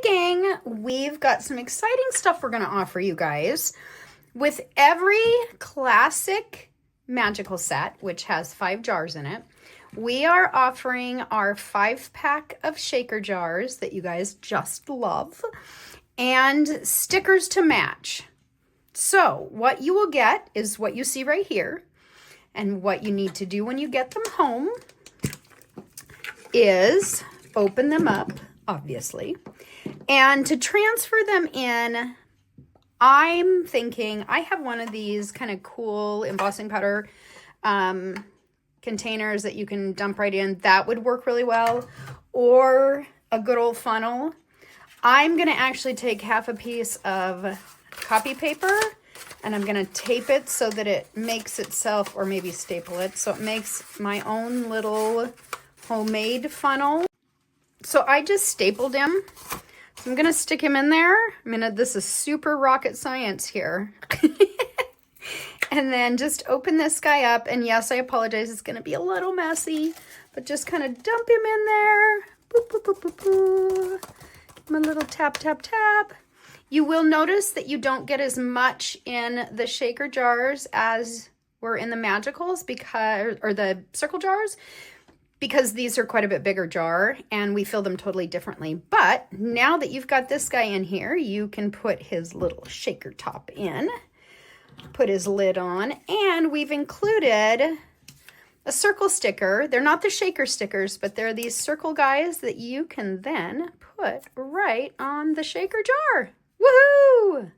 speaking, we've got some exciting stuff we're going to offer you guys. With every classic magical set, which has 5 jars in it, we are offering our 5-pack of shaker jars that you guys just love and stickers to match. So what you will get is what you see right here. And what you need to do when you get them home is open them up, obviously. And to transfer them in, I'm thinking I have one of these kind of cool embossing powder containers that you can dump right in. That would work really well. Or a good old funnel. I'm going to actually take half a piece of copy paper and I'm going to tape it so that it makes itself, or maybe staple it, so it makes my own little homemade funnel. So I just stapled him. So I'm going to stick him in there. This is super rocket science here. And then just open this guy up. And yes, I apologize. It's going to be a little messy, but just kind of dump him in there. Boop, boop, boop, boop, boop. Give him a little tap, tap, tap. You will notice that you don't get as much in the shaker jars as were in the magicals or the circle jars, because these are quite a bit bigger jar and we fill them totally differently. But now that you've got this guy in here, you can put his little shaker top in, put his lid on, and we've included a circle sticker. They're not the shaker stickers, but they're these circle guys that you can then put right on the shaker jar. Woohoo!